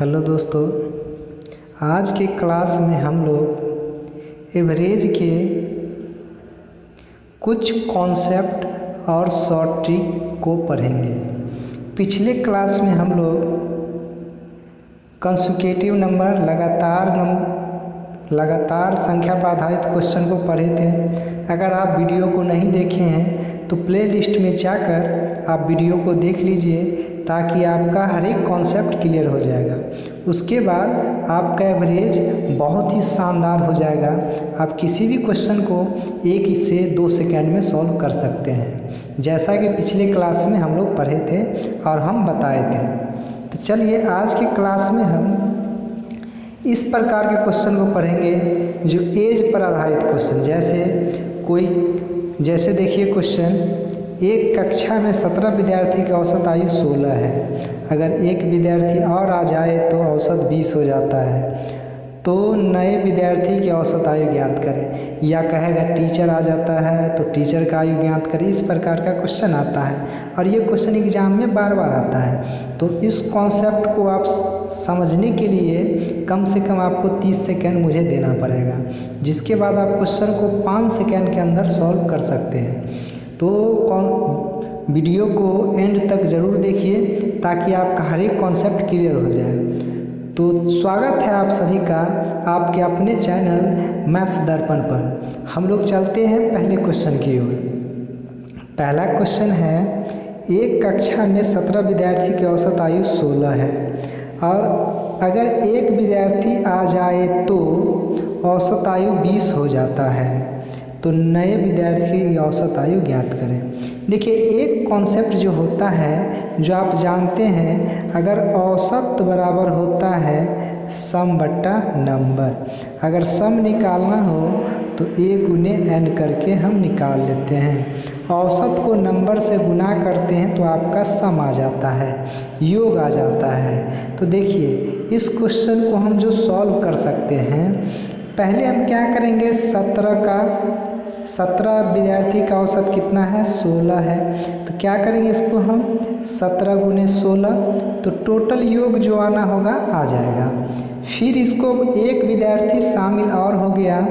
Hello दोस्तों, आज के क्लास में हम लोग एवरेज के कुछ कॉन्सेप्ट और शॉर्ट ट्रिक को पढ़ेंगे। पिछले क्लास में हम लोग कंसेक्यूटिव नंबर लगातार संख्या पर आधारित क्वेश्चन को पढ़े थे। अगर आप वीडियो को नहीं देखे हैं तो प्लेलिस्ट में जाकर आप वीडियो को देख लीजिए ताकि आपका हर एक कॉन्सेप्ट क्लियर हो जाएगा। उसके बाद आपका एवरेज बहुत ही शानदार हो जाएगा। आप किसी भी क्वेश्चन को 1 से 2 सेकंड में सॉल्व कर सकते हैं, जैसा कि पिछले क्लास में हम लोग पढ़े थे और हम बताए थे। तो चलिए आज के क्लास में हम इस प्रकार के क्वेश्चन को पढ़ेंगे जो एज पर आधारित क्वेश्चन। जैसे देखिए क्वेश्चन, एक कक्षा में 17 विद्यार्थी की औसत आयु 16 है। अगर एक विद्यार्थी और आ जाए तो औसत 20 हो जाता है। तो नए विद्यार्थी की औसत आयु ज्ञात करें, या कहेगा टीचर आ जाता है तो टीचर का आयु ज्ञात करें। इस प्रकार का क्वेश्चन आता है और ये क्वेश्चन एग्जाम में बार बार आता है। तो इस कॉन्सेप्ट को आप समझने के लिए कम से कम आपको 30 सेकंड मुझे देना पड़ेगा, जिसके बाद आप क्वेश्चन को 5 सेकंड के अंदर सॉल्व कर सकते हैं। तो वीडियो को एंड तक ज़रूर देखिए ताकि आपका हर एक कॉन्सेप्ट क्लियर हो जाए। तो स्वागत है आप सभी का आपके अपने चैनल मैथ्स दर्पण पर। हम लोग चलते हैं पहले क्वेश्चन की ओर। पहला क्वेश्चन है, एक कक्षा में 17 विद्यार्थी की औसत आयु 16 है और अगर एक विद्यार्थी आ जाए तो औसत आयु 20 हो जाता है। तो नए विद्यार्थी की औसत आयु ज्ञात करें। देखिए, एक कॉन्सेप्ट जो होता है जो आप जानते हैं, अगर औसत बराबर होता है सम बट्टा नंबर। अगर सम निकालना हो तो a गुने n करके हम निकाल लेते हैं। औसत को नंबर से गुना करते हैं तो आपका सम आ जाता है, योग आ जाता है। तो देखिए, इस क्वेश्चन को हम जो सॉल्व कर सकते हैं, पहले हम क्या करेंगे, 17 विद्यार्थी का औसत कितना है, 16 है। तो क्या करेंगे, इसको हम 17 गुने 16, तो टोटल योग जो आना होगा आ जाएगा। फिर इसको एक विद्यार्थी शामिल और हो गया,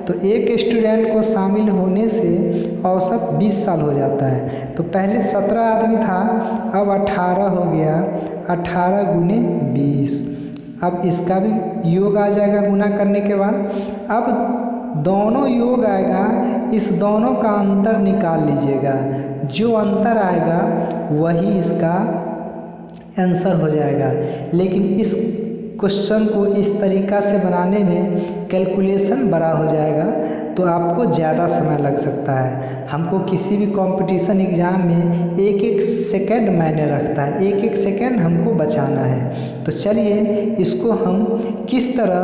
तो एक स्टूडेंट को शामिल होने से औसत 20 साल हो जाता है। तो पहले 17 आदमी था, अब 18 हो गया, 18 गुने 20। अब इसका भी योग आ जाएगा गुना करने के बाद। अब दोनों योग आएगा, इस दोनों का अंतर निकाल लीजिएगा। जो अंतर आएगा वही इसका आंसर हो जाएगा। लेकिन इस क्वेश्चन को इस तरीक़ा से बनाने में कैलकुलेशन बड़ा हो जाएगा, तो आपको ज़्यादा समय लग सकता है। हमको किसी भी कंपटीशन एग्ज़ाम में 1-1 सेकंड मायने रखता है, 1-1 सेकंड हमको बचाना है। तो चलिए इसको हम किस तरह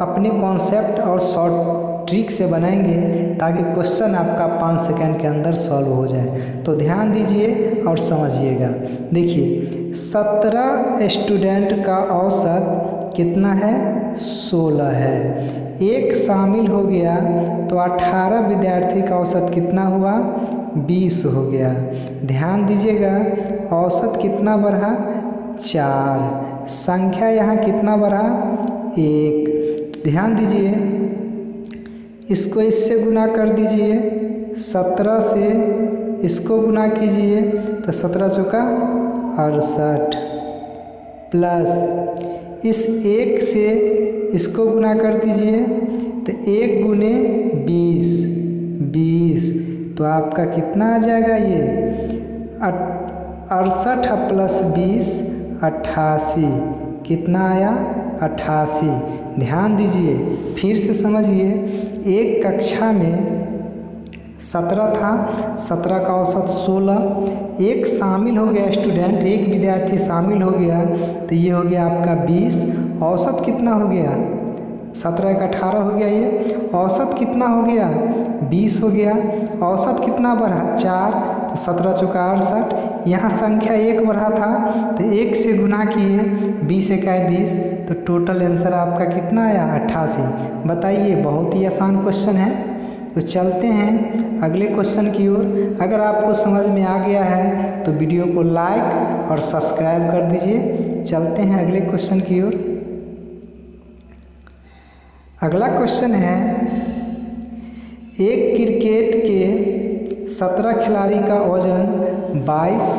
अपने कॉन्सेप्ट और शॉर्ट ट्रिक से बनाएंगे ताकि क्वेश्चन आपका 5 सेकंड के अंदर सॉल्व हो जाए। तो ध्यान दीजिए और समझिएगा। देखिए, 17 स्टूडेंट का औसत कितना है, 16 है। एक शामिल हो गया तो 18 विद्यार्थी का औसत कितना हुआ, 20 हो गया। ध्यान दीजिएगा, औसत कितना बढ़ा, 4। संख्या यहाँ कितना बढ़ा, 1। ध्यान दीजिए, इसको इससे गुना कर दीजिए, 17 से इसको गुना कीजिए तो 17 चौका 68, प्लस इस 1 से इसको गुना कर दीजिए तो 1 गुने 20, तो आपका कितना आ जाएगा, ये 68 प्लस 20 88। कितना आया, 88। ध्यान दीजिए, फिर से समझिए, एक कक्षा में 17 था, 17 का औसत 16। एक शामिल हो गया स्टूडेंट, एक विद्यार्थी शामिल हो गया तो ये हो गया आपका 20। औसत कितना हो गया, 17 का 18 हो गया, ये औसत कितना हो गया, 20 हो गया। औसत कितना बढ़ा, 4, तो 17 चौका 68। यहाँ संख्या 1 बढ़ा था तो 1 से गुना किए, 20 1 20, तो टोटल आंसर आपका कितना आया, 88। बताइए, बहुत ही आसान क्वेश्चन है। तो चलते हैं अगले क्वेश्चन की ओर। अगर आपको समझ में आ गया है तो वीडियो को लाइक और सब्सक्राइब कर दीजिए। चलते हैं अगले क्वेश्चन की ओर। अगला क्वेश्चन है, एक क्रिकेट के 17 खिलाड़ी का वजन 22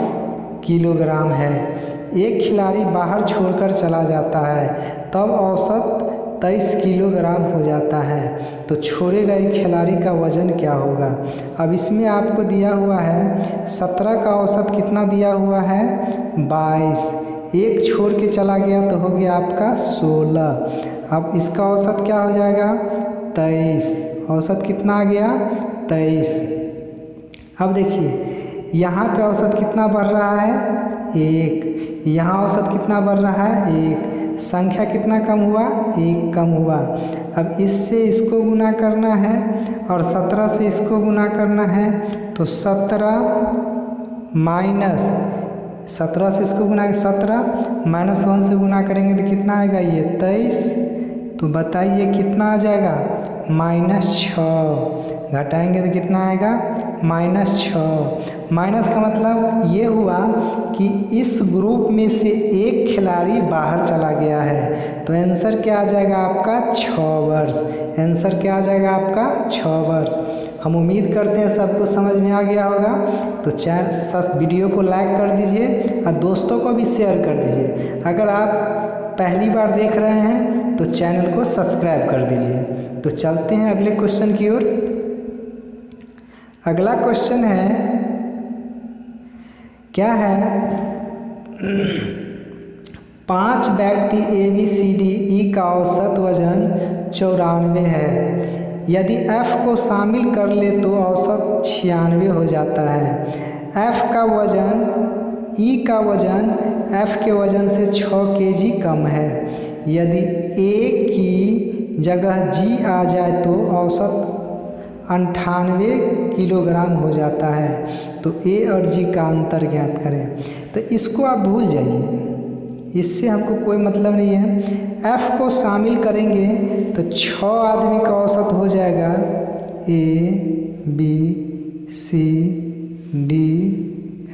किलोग्राम है। एक खिलाड़ी बाहर छोड़कर चला जाता है, तब औसत 23 किलोग्राम हो जाता है। तो छोड़े गए खिलाड़ी का वजन क्या होगा? अब इसमें आपको दिया हुआ है 17 का औसत कितना दिया हुआ है? 22। एक छोड़ के चला गया तो हो गया आपका 16। अब इसका औसत क्या हो जाएगा? 23। औसत कितना आ गया? 23। अब देखिए यहाँ पे औसत कितना बढ़ रहा है? 1। यहाँ औसत कितना बढ़ रहा है? 1। संख्या कितना कम हुआ? 1 कम हुआ। अब इससे इसको गुना करना है और 17 से इसको गुना करना है, तो 17 माइनस 17 से इसको गुना 17 माइनस 1 से गुना करेंगे तो कितना आएगा? ये 23। तो बताइए कितना आ जाएगा? -6। घटाएंगे तो कितना आएगा? -6। माइनस का मतलब ये हुआ कि इस ग्रुप में से एक खिलाड़ी बाहर चला गया है। तो आंसर क्या आ जाएगा आपका? 6 वर्ष। आंसर क्या आ जाएगा आपका? 6 वर्ष। हम उम्मीद करते हैं सबको समझ में आ गया होगा। तो वीडियो को लाइक कर दीजिए और दोस्तों को भी शेयर कर दीजिए। अगर आप पहली बार देख रहे हैं तो चैनल को सब्सक्राइब कर दीजिए। तो चलते हैं अगले क्वेश्चन की ओर। अगला क्वेश्चन है, क्या है? 5 व्यक्ति ABCDE का औसत वजन 94 है। यदि F को शामिल कर ले तो औसत 96 हो जाता है। F का वजन E का वजन F के वजन से 6 kg कम है। यदि A की जगह G आ जाए तो औसत 98 किलोग्राम हो जाता है। तो A और G का अंतर ज्ञात करें। तो इसको आप भूल जाइए, इससे हमको कोई मतलब नहीं है। F को शामिल करेंगे तो 6 आदमी का औसत हो जाएगा A B C D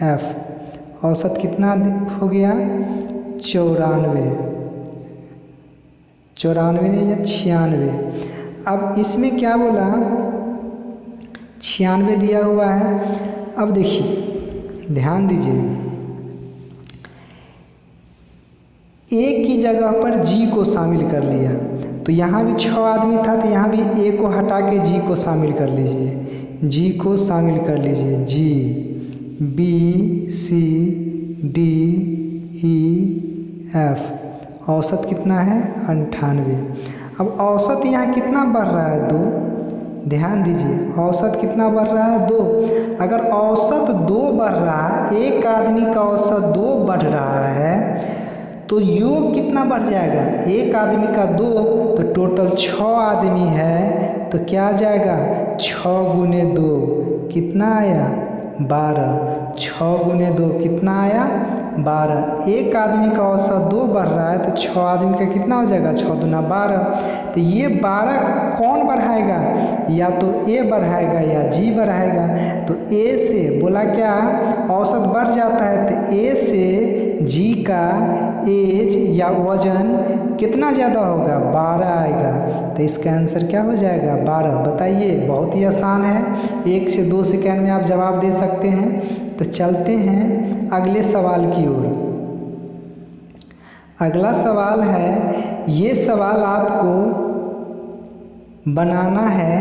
F। औसत कितना हो गया? 94। 94 नहीं या 96। अब इसमें क्या बोला? 96 दिया हुआ है। अब देखिए ध्यान दीजिए, A की जगह पर G को शामिल कर लिया, तो यहाँ भी 6 आदमी था तो यहाँ भी A को हटा के G को शामिल कर लीजिए। G को शामिल कर लीजिए। G B C D E F। औसत कितना है? 98। अब औसत यहाँ कितना बढ़ रहा है? 2। ध्यान दीजिए औसत कितना बढ़ रहा है? 2। अगर औसत 2 बढ़ रहा है, एक आदमी का औसत 2 बढ़ रहा है, तो योग कितना बढ़ जाएगा? एक आदमी का 2, तो टोटल 6 आदमी है, तो क्या आ जाएगा? 6 गुने 2 कितना आया? 12। 6 गुने 2 कितना आया? 12। एक आदमी का औसत 2 बढ़ रहा है तो 6 आदमी का कितना हो जाएगा? 6 दूना 12। तो ये 12 कौन बढ़ाएगा? या तो A बढ़ाएगा या G बढ़ाएगा। तो A से बोला क्या? औसत बढ़ जाता है तो A से G का एज या वजन कितना ज़्यादा होगा? 12 आएगा। तो इसका आंसर क्या हो जाएगा? 12। बताइए, बहुत ही आसान है, 1 से 2 सेकंड में आप जवाब दे सकते हैं। तो चलते हैं अगले सवाल की ओर। अगला सवाल है, ये सवाल आपको बनाना है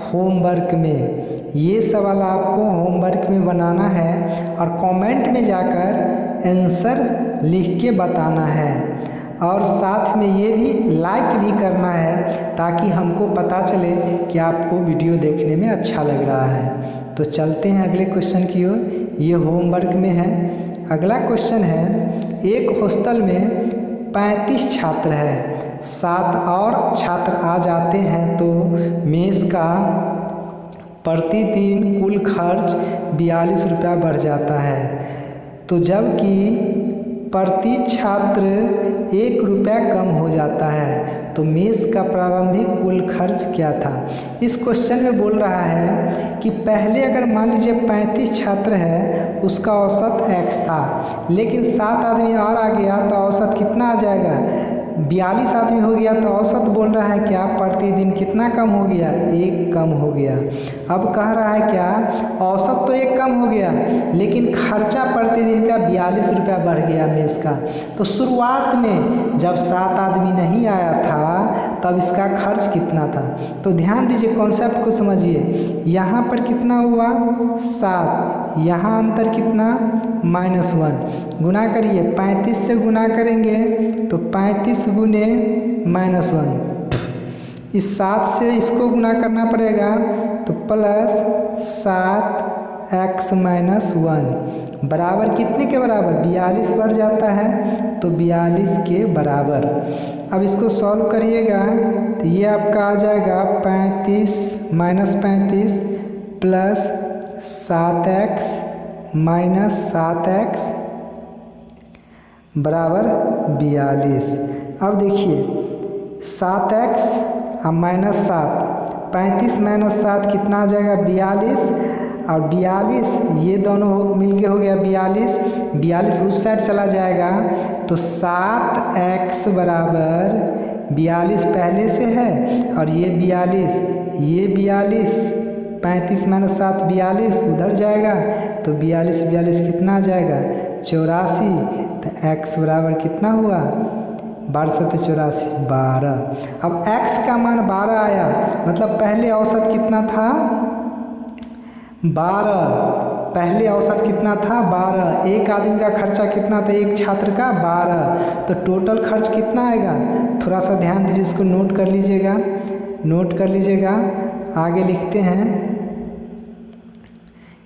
होमवर्क में। ये सवाल आपको होमवर्क में बनाना है और कमेंट में जाकर आंसर लिख के बताना है, और साथ में ये भी लाइक भी करना है ताकि हमको पता चले कि आपको वीडियो देखने में अच्छा लग रहा है। तो चलते हैं अगले क्वेश्चन की ओर। ये होमवर्क में है। अगला क्वेश्चन है, एक हॉस्टल में 35 छात्र हैं, 7 और छात्र आ जाते हैं तो मेस का प्रतिदिन कुल खर्च 42 रुपया बढ़ जाता है। तो जबकि प्रति छात्र 1 रुपया कम हो जाता है, तो मेस का प्रारंभिक कुल खर्च क्या था। इस क्वेश्चन में बोल रहा है कि पहले अगर मान लीजिए 35 छात्र है, उसका औसत x था, लेकिन 7 आदमी और आ गया तो औसत कितना आ जाएगा, 42 आदमी हो गया। तो औसत बोल रहा है क्या, प्रतिदिन कितना कम हो गया, 1 कम हो गया। अब कह रहा है क्या, औसत तो 1 कम हो गया, लेकिन खर्चा प्रतिदिन का 42 रुपया बढ़ गया मेस का। तो शुरुआत में जब 7 आदमी नहीं आया था तब इसका खर्च कितना था। तो ध्यान दीजिए, कॉन्सेप्ट को समझिए। यहाँ पर कितना हुआ 7, यहाँ अंतर कितना -1, गुना करिए 35 से गुना करेंगे तो 35 गुने -1, इस 7 से इसको गुना करना पड़ेगा तो +7x - 1 बराबर कितने के बराबर, 42 बढ़ जाता है तो 42 के बराबर। अब इसको सॉल्व करिएगा तो ये आपका आ जाएगा 35 - 35 + 7x - 7x बराबर 42। अब देखिए 7x और -7, 35 - 7 कितना आ जाएगा 42, और 42 ये दोनों मिलके हो गया 42, 42 उस साइड चला जाएगा तो 7x बराबर 42 पहले से है, और ये 42, 35 - 7 42 उधर जाएगा तो 42 कितना आ जाएगा 84। तो x बराबर कितना हुआ 12 × 84 12। अब x का मान 12 आया, मतलब पहले औसत कितना था 12, पहले औसत कितना था 12, एक आदमी का खर्चा कितना था, एक छात्र का 12, तो टोटल खर्च कितना आएगा। थोड़ा सा ध्यान दीजिए, इसको नोट कर लीजिएगा, नोट कर लीजिएगा। आगे लिखते हैं,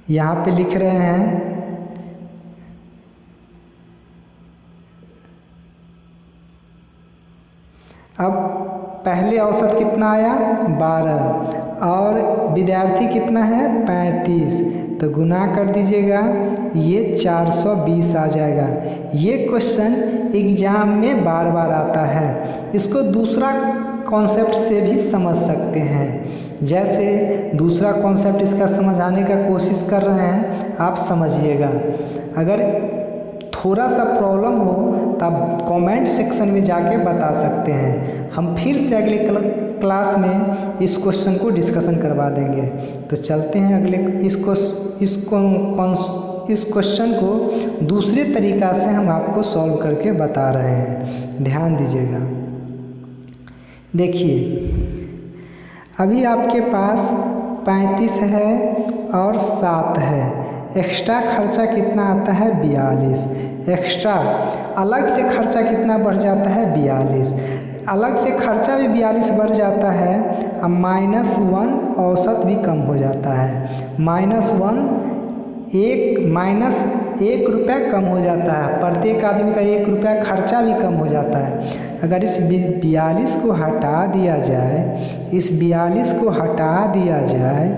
यहाँ पे लिख रहे हैं अब पहले औसत कितना आया 12 और विद्यार्थी कितना है 35, तो गुना कर दीजिएगा, ये 420 आ जाएगा। ये क्वेश्चन एग्जाम में बार बार आता है। इसको दूसरा कॉन्सेप्ट से भी समझ सकते हैं, जैसे दूसरा कॉन्सेप्ट इसका समझाने का कोशिश कर रहे हैं, आप समझिएगा। अगर थोड़ा सा प्रॉब्लम हो तब कमेंट सेक्शन में जाके बता सकते हैं, हम फिर से अगले क्लास में इस क्वेश्चन को डिस्कशन करवा देंगे। तो चलते हैं अगले इस क्वेश्चन को दूसरे तरीक़ा से हम आपको सॉल्व करके बता रहे हैं, ध्यान दीजिएगा। देखिए अभी आपके पास 35 है और 7 है, एक्स्ट्रा खर्चा कितना आता है 42, एक्स्ट्रा अलग से खर्चा कितना बढ़ जाता है 42, अलग से खर्चा भी 42 बढ़ जाता है। अब -1 औसत भी कम हो जाता है, -1 रुपया कम हो जाता है, प्रत्येक आदमी का 1 रुपया खर्चा भी कम हो जाता है। अगर इस 42 को हटा दिया जाए, इस 42 को हटा दिया जाए,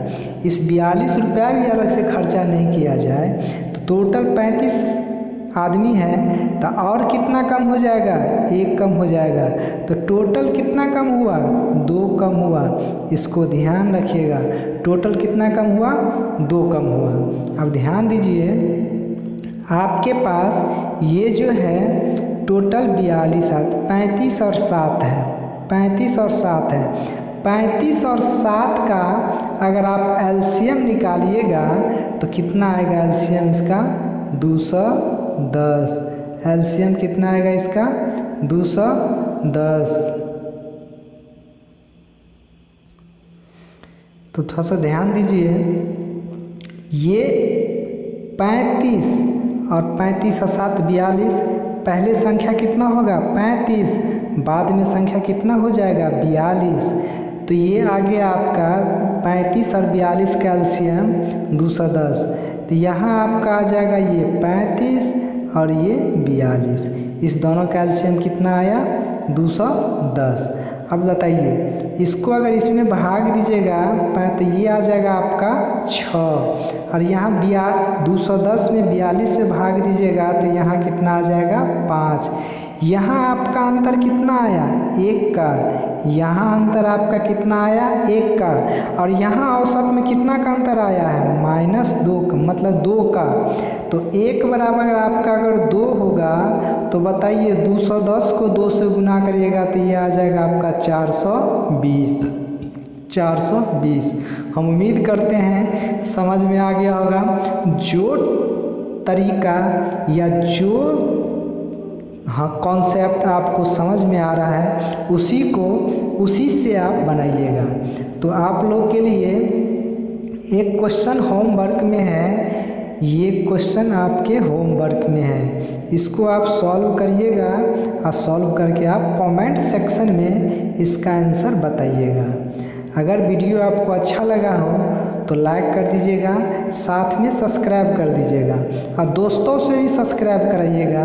इस 42 रुपया भी अलग से खर्चा नहीं किया जाए, तो टोटल 35 आदमी है, तो और कितना कम हो जाएगा 1 कम हो जाएगा, तो टोटल कितना कम हुआ 2 कम हुआ। इसको ध्यान रखिएगा, टोटल कितना कम हुआ 2 कम हुआ। अब ध्यान दीजिए, आपके पास ये जो है टोटल 42 35 और 7 है, 35 और 7 है, 35 और 7 का अगर आप एलसीएम निकालिएगा तो कितना आएगा एलसीएम इसका 210, एलसीएम कितना आएगा इसका 210। तो थोड़ा सा ध्यान दीजिए, ये 35 और 35 और 7 42, पहले संख्या कितना होगा 35, बाद में संख्या कितना हो जाएगा 42, तो ये आ गया आपका 35 और 42 का एलसीएम 210। तो यहाँ आपका आ जाएगा ये 35 और ये 42, इस दोनों का एलसीएम कितना आया 210। अब बताइए, इसको अगर इसमें भाग दीजिएगा तो ये आ जाएगा आपका 6, और यहाँ 210 में 42 से भाग दीजिएगा तो यहाँ कितना आ जाएगा 5। यहाँ आपका अंतर कितना आया, 1 का। यहाँ अंतर आपका कितना आया, 1 का। और यहाँ औसत में कितना का अंतर आया है, -2 का, मतलब 2 का। तो 1 बराबर आपका अगर 2 होगा तो बताइए 210 को 2 से गुना करिएगा तो ये आ जाएगा आपका 420। 420। हम उम्मीद करते हैं समझ में आ गया होगा। जो तरीका या जो कॉन्सेप्ट आपको समझ में आ रहा है उसी से आप बनाइएगा। तो आप लोग के लिए एक क्वेश्चन होमवर्क में है, ये क्वेश्चन आपके होमवर्क में है, इसको आप सॉल्व करिएगा और सॉल्व करके आप कमेंट सेक्शन में इसका आंसर बताइएगा। अगर वीडियो आपको अच्छा लगा हो तो लाइक कर दीजिएगा, साथ में सब्सक्राइब कर दीजिएगा और दोस्तों से भी सब्सक्राइब कराइएगा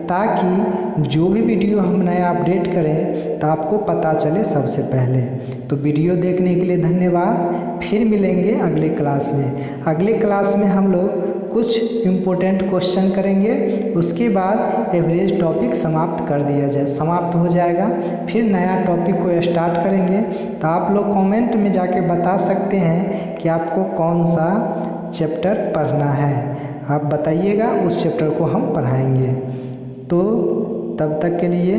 ताकि जो भी वीडियो हम नया अपडेट करें तो आपको पता चले सबसे पहले। तो वीडियो देखने के लिए धन्यवाद। फिर मिलेंगे अगले क्लास में। अगले क्लास में हम लोग कुछ इम्पोर्टेंट क्वेश्चन करेंगे, उसके बाद एवरेज टॉपिक समाप्त हो जाएगा। फिर नया टॉपिक को स्टार्ट करेंगे। तो आप लोग कमेंट में जाके बता सकते हैं कि आपको कौन सा चैप्टर पढ़ना है, आप बताइएगा, उस चैप्टर को हम पढ़ाएंगे। तो तब तक के लिए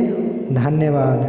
धन्यवाद।